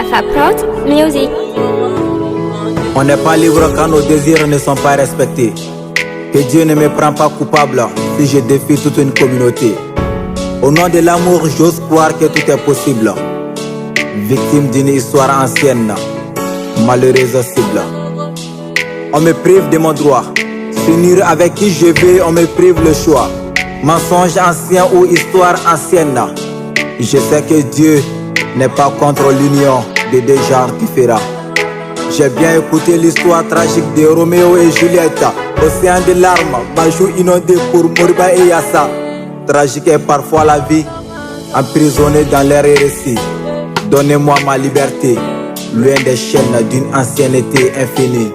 Alpha Prod Music. On n'est pas libre quand nos désirs ne sont pas respectés. Que Dieu ne me prend pas coupable si je défie toute une communauté. Au nom de l'amour, j'ose croire que tout est possible. Victime d'une histoire ancienne, malheureuse cible. On me prive de mon droit. S'unir avec qui je vais, on me prive le choix. Mensonge ancien ou histoire ancienne. Je sais que Dieu n'est pas contre l'union de deux genres différents. J'ai bien écouté l'histoire tragique de Roméo et Juliette. Océan de larmes, Bajou inondé pour Moriba et Yassa. Tragique est parfois la vie, emprisonnée dans l'air et récit. Donnez-moi ma liberté, loin des chaînes d'une ancienneté infinie.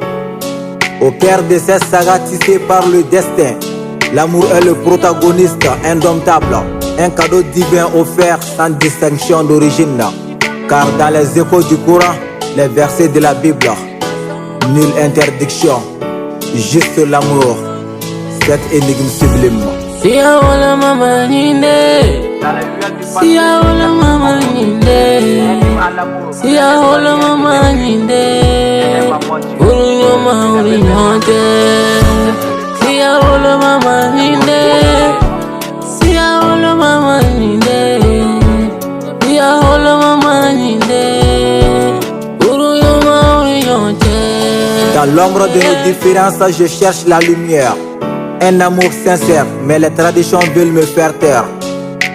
Au cœur de ces sagas tissées par le destin, l'amour est le protagoniste indomptable. Un cadeau divin offert sans distinction d'origine. Car dans les échos du Coran, les versets de la Bible, nulle interdiction, juste l'amour, cette énigme sublime. Sia ola mama ninde, sia ola mama ninde, sia ola mama ninde, uriyo mauriyonte. Sia ola mama ninde, sia ola mama ninde, sia ola mama ninde, uriyo mauriyonte. Dans l'ombre de nos différences, je cherche la lumière. Un amour sincère, mais les traditions veulent me faire taire.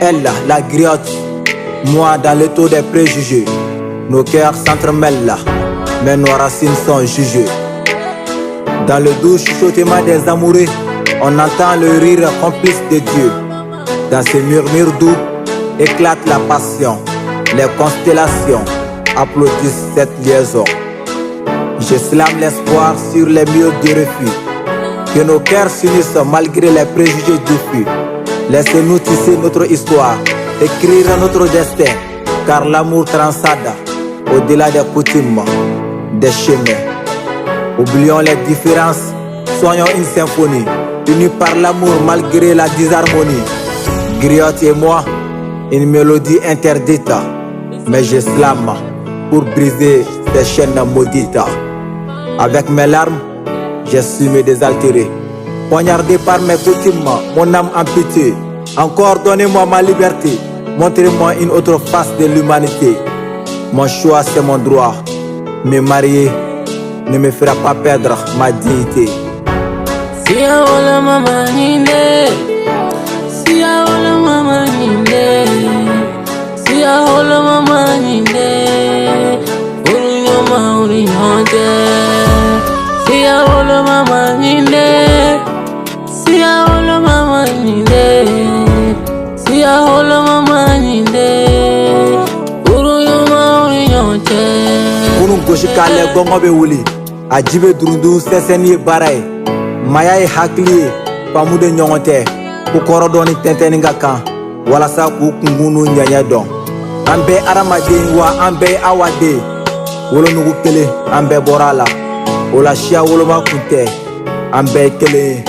Elle, la griotte, moi dans le taux des préjugés. Nos cœurs s'entremêlent, mais nos racines sont jugées. Dans le doux chuchotement des amoureux, on entend le rire complice de Dieu. Dans ces murmures doux, éclate la passion. Les constellations applaudissent cette liaison. Je slame l'espoir sur les murs du refus. Que nos cœurs s'unissent malgré les préjugés diffus. Laissez-nous tisser notre histoire, écrire notre destin. Car l'amour transcende au-delà des coutumes, des chemins. Oublions les différences, soyons une symphonie, unis par l'amour malgré la disharmonie. Griotte et moi, une mélodie interdite. Mais je slame pour briser ces chaînes maudites. Avec mes larmes, j'ai su me désaltérer. Poignardé par mes coutumes, mon âme amputée. Encore donnez-moi ma liberté. Montrez-moi une autre face de l'humanité. Mon choix c'est mon droit. Me marier ne me fera pas perdre ma dignité. Sia ola mama ninde, sia ola mama ninde, sia ola mama ninde, uriyo mauriyonte. Sia ola mama ninde, sia ola mama ninde, sia ola mama ninde, uriyo mauriyonte. Kunu gosi kale gongo be wuli. Ajibe durundu seseni baray. Maya ye hakili ye, famu de ɲɔgɔn tɛ. Ko kɔrɔ dɔɔni tɛntɛnni ka kan, walasa k'u kunkunu ɲɛɲɛ dɔn. An bɛɛ adamaden wa an bɛɛ awaden. Wolonugu kelen, an bɛɛ bɔra a la. O la siya woloma kun tɛ, an bɛɛ kelen ye.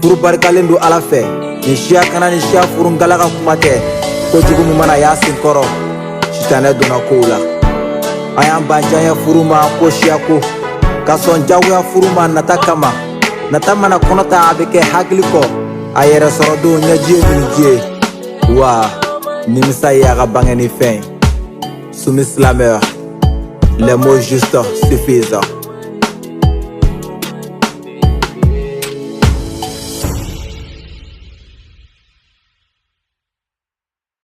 Furu barikalen don Ala fɛ, ni siya kana ni siya furu ngala ka kuma tɛ. Kojugu min mana y'a sen kɔrɔ, sitanɛ donna kow la. A y'an ban diyaɲɛ furu ma ko siya ko, ka sɔn jagoya furu ma nata kama. Nata mana kɔnɔ ta a bɛ kɛ hakili kɔ, a yɛrɛ sɔrɔ don ɲɛji ye miniji ye. Wa nimisa ye a ka bange ni fɛn. Soumis silamɛya, les mots justes suffisent.